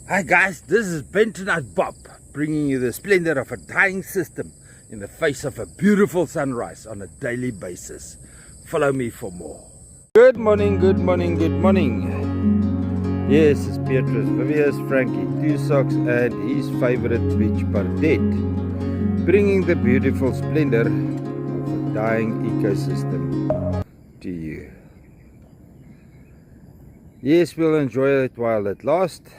Hi guys, this is Bentonite Bob bringing you the splendor of a dying system in the face of a beautiful sunrise on a daily basis. Follow me for more. Good morning, good morning, good morning. Yes, it's Beatrice, Vivius, Frankie, Two Socks and his favorite beach Pardette, bringing the beautiful splendor of a dying ecosystem to you. Yes, we'll enjoy it while it lasts,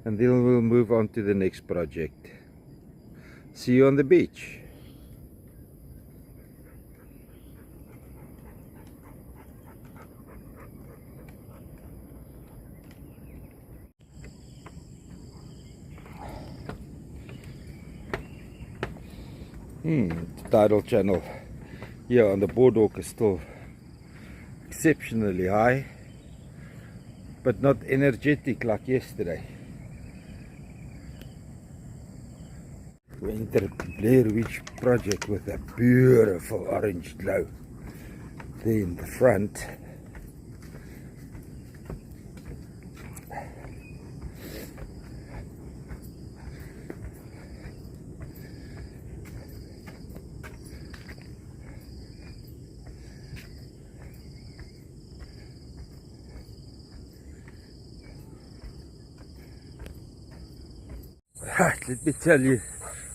and then we'll move on to the next project. See you on the beach. The tidal channel here on the boardwalk is still exceptionally high, but not energetic like yesterday. We entered the Blair Witch project with a beautiful orange glow there in the front. Right, let me tell you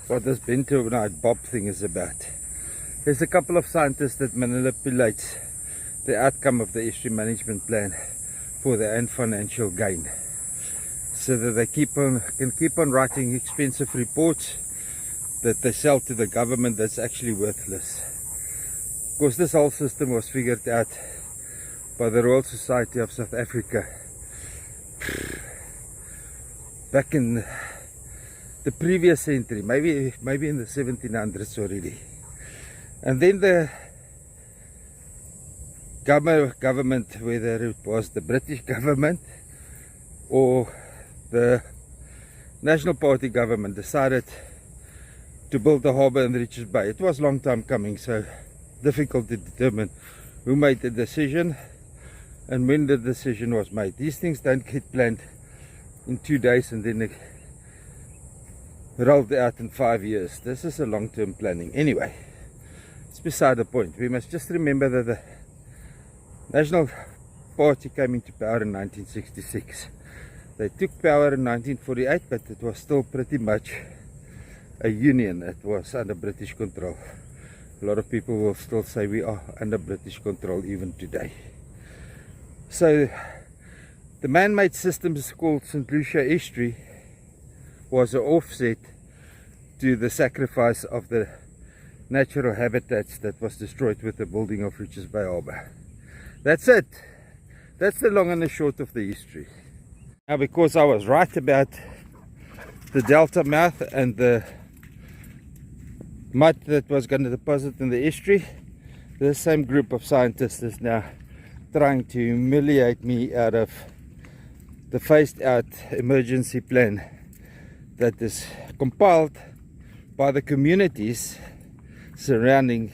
what this Bentonite Bob thing is about. There's a couple of scientists that manipulate the outcome of the estuary management plan for their own financial gain, so that they can keep on writing expensive reports that they sell to the government that's actually worthless. Of course, this whole system was figured out by the Royal Society of South Africa back in the previous century, maybe in the 1700s already. And then the government, whether it was the British government or the National Party government, decided to build the harbour in Richards Bay. It was a long time coming, so difficult to determine who made the decision and when the decision was made. These things don't get planned in 2 days and then rolled out in 5 years. This is a long-term planning. Anyway, it's beside the point. We must just remember that the National Party came into power in 1966. They took power in 1948, but it was still pretty much a union. It was under British control. A lot of people will still say we are under British control even today. So the man-made system is called St Lucia Estuary, was an offset to the sacrifice of the natural habitats that was destroyed with the building of Richards Bay Harbour. That's it. That's the long and the short of the history. Now, because I was right about the delta mouth and the mud that was going to deposit in the estuary, the same group of scientists is now trying to humiliate me out of the phased out emergency plan that is compiled by the communities surrounding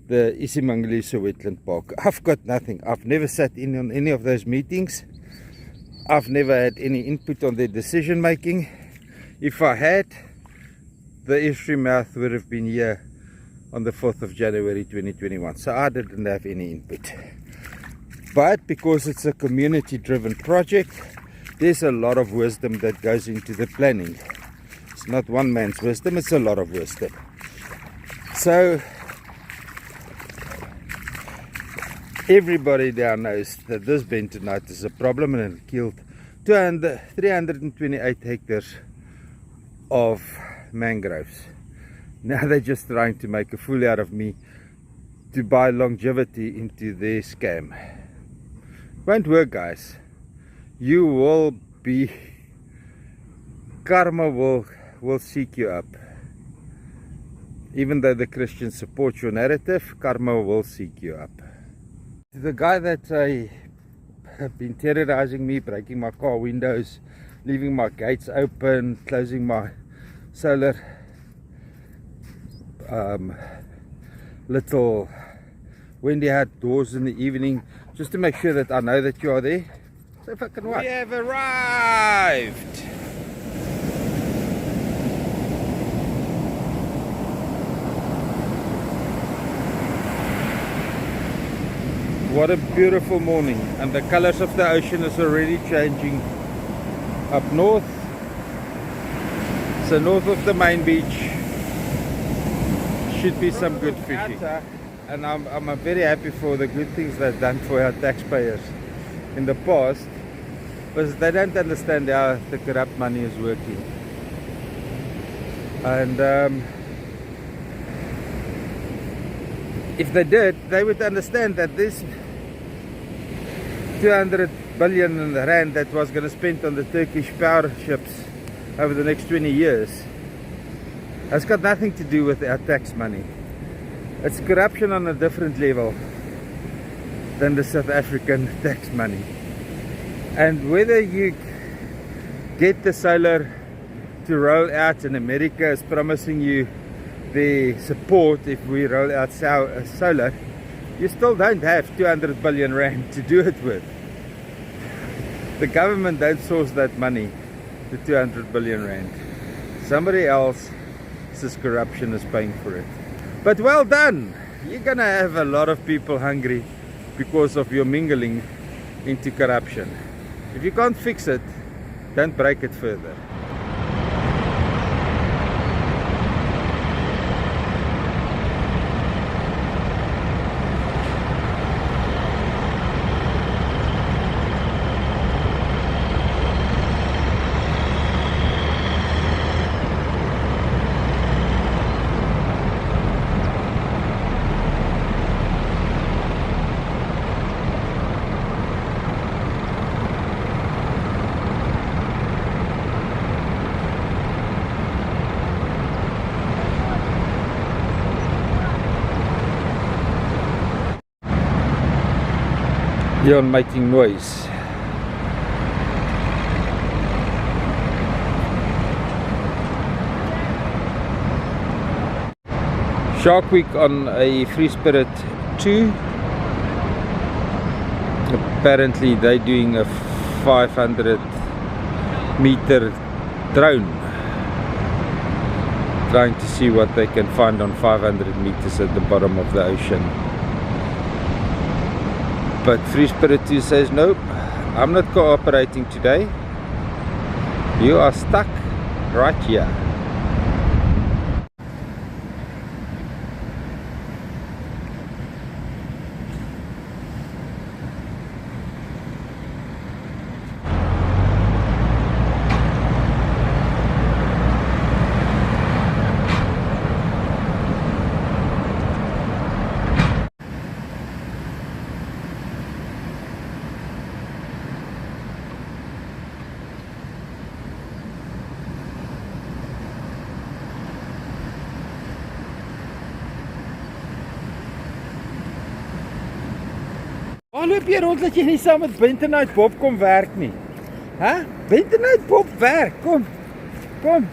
the isiMangaliso Wetland Park. I've got nothing. I've never sat in on any of those meetings. I've never had any input on their decision making. If I had, the estuary mouth would have been here on the 4th of January 2021. So I didn't have any input. But because it's a community driven project, there's a lot of wisdom that goes into the planning. It's not one man's wisdom, it's a lot of wisdom. So everybody now knows that this bentonite is a problem, and it killed 328 hectares of mangroves. Now they're just trying to make a fool out of me to buy longevity into their scam. Won't work, guys. You will be, karma will seek you up. Even though the Christians support your narrative, karma will seek you up. The guy that have been terrorizing me, breaking my car windows, leaving my gates open, closing my solar little windy hat doors in the evening, just to make sure that I know that you are there. So fucking what? We have arrived. What a beautiful morning, and the colors of the ocean is already changing up north. So north of the main beach should be some good fishing. And I'm very happy for the good things they've done for our taxpayers in the past, because they don't understand how the corrupt money is working. And if they did, they would understand that this 200 billion rand that was going to spend on the Turkish power ships over the next 20 years has got nothing to do with our tax money. It's corruption on a different level than the South African tax money. And whether you get the solar to roll out, and America is promising you the support if we roll out solar, you still don't have 200 billion rand to do it with. The government don't source that money, the 200 billion rand. Somebody else's corruption is paying for it. But well done! You're gonna have a lot of people hungry because of your mingling into corruption. If you can't fix it, don't break it further. You're making noise. Shark Week on a Free Spirit 2. Apparently they're doing a 500 meter drone, trying to see what they can find on 500 meters at the bottom of the ocean. But Free Spirit 2 says, nope, I'm not cooperating today. You are stuck right here. Waar loop jy rond dat jy nie saam met Bentonite Bob kom werk nie? Hè? Bentonite Bob werk, kom. Kom.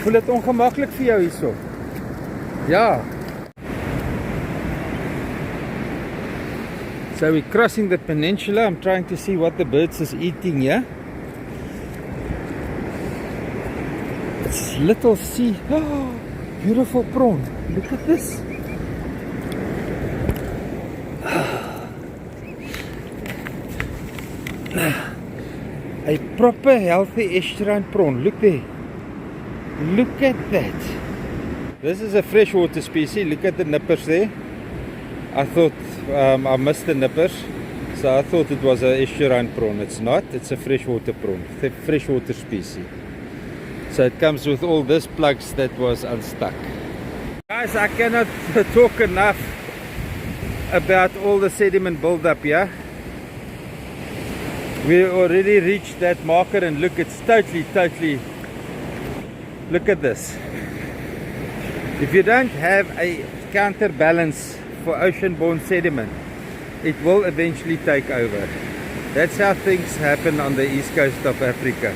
Voel dit ongemaklik vir jou hierso? Ja. So we're crossing the peninsula. I'm trying to see what the birds is eating here. It's little sea. Oh, beautiful prawn. Look at this. A proper healthy estuarine prawn. Look there. Look at that. This is a freshwater species. Look at the nippers there. I thought I missed the nippers, so I thought it was an estuarine prawn. It's not. It's a freshwater prawn. It's a freshwater species. So it comes with all these plugs that was unstuck. Guys, I cannot talk enough about all the sediment build-up here. We already reached that marker, and look, it's totally, look at this. If you don't have a counterbalance for ocean-borne sediment, it will eventually take over. That's how things happen on the east coast of Africa.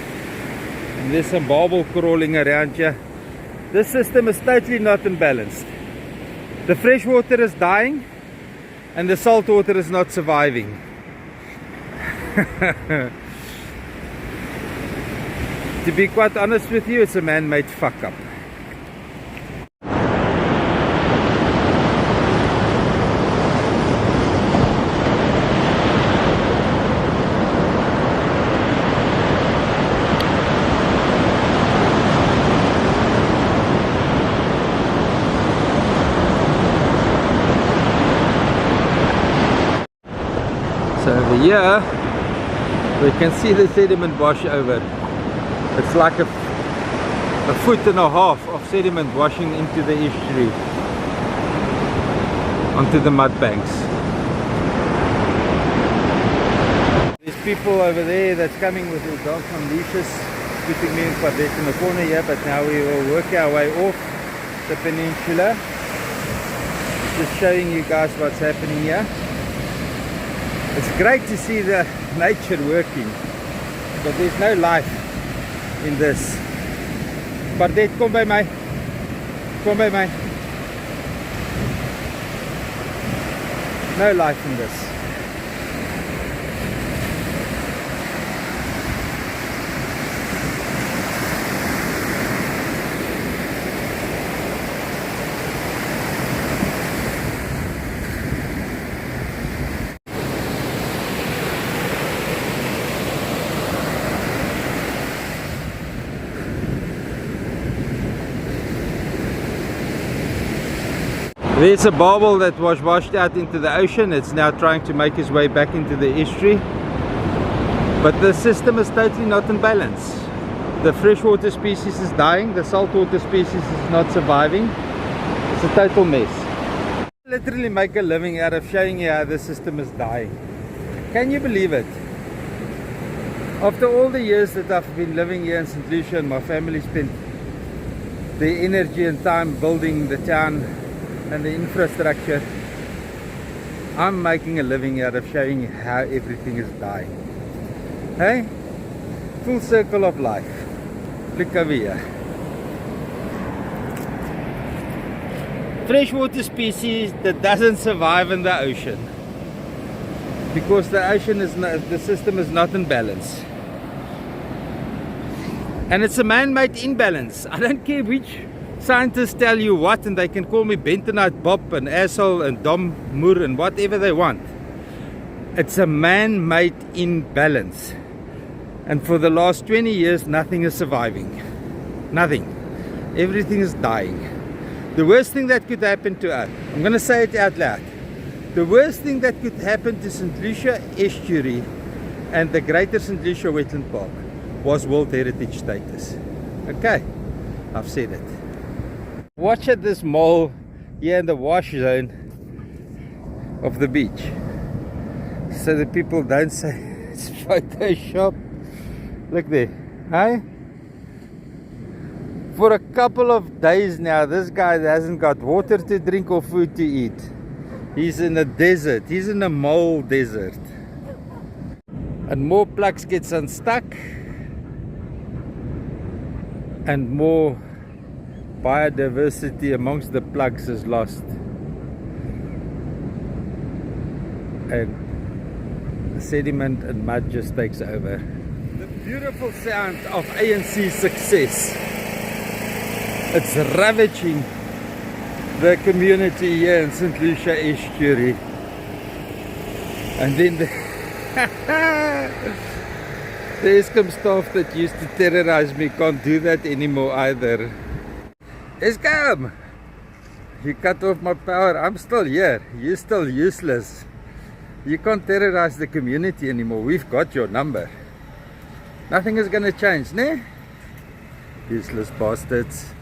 And there's some barbel crawling around here. This system is totally not imbalanced. The fresh water is dying, and the salt water is not surviving. To be quite honest with you, it's a man-made fuck up. So over here we can see the sediment wash over. It's like a foot and a half of sediment washing into the estuary, onto the mud banks. There's people over there that's coming with their dogs on leashes, putting me and Pardette in the corner here, but now we will work our way off the peninsula. Just showing you guys what's happening here. It's great to see the nature working, but there's no life in this. Pardette, kom by my. Kom by my. No life in this. There's a barbel that was washed out into the ocean. It's now trying to make its way back into the estuary. But the system is totally not in balance. The freshwater species is dying, the saltwater species is not surviving. It's a total mess. Literally make a living out of showing you how the system is dying. Can you believe it? After all the years that I've been living here in St Lucia and my family spent their energy and time building the town and the infrastructure, I'm making a living out of showing you how everything is dying. Hey? Full circle of life. Look over here. Freshwater species that doesn't survive in the ocean because the ocean is not, the system is not in balance. And it's a man-made imbalance. I don't care which scientists tell you what, and they can call me Bentonite Bob and asshole and Dom Moor and whatever they want. It's a man-made imbalance, and for the last 20 years nothing is surviving. Nothing. Everything is dying. The worst thing that could happen to us, I'm going to say it out loud, the worst thing that could happen to St Lucia Estuary and the greater St Lucia Wetland Park was World Heritage status. Okay, I've said it. Watch at this mole here in the wash zone of the beach, so that people don't say it's Photoshop. Look there, hey? For a couple of days now, this guy hasn't got water to drink or food to eat. He's in a desert. He's in a mole desert. And more plugs gets unstuck, and more biodiversity amongst the plugs is lost, and the sediment and mud just takes over. The beautiful sound of ANC success. It's ravaging the community here in St Lucia Estuary. And then the Eskom staff that used to terrorize me can't do that anymore either. Eskom! You cut off my power. I'm still here. You're still useless. You can't terrorize the community anymore. We've got your number. Nothing is gonna change, ne? Useless bastards.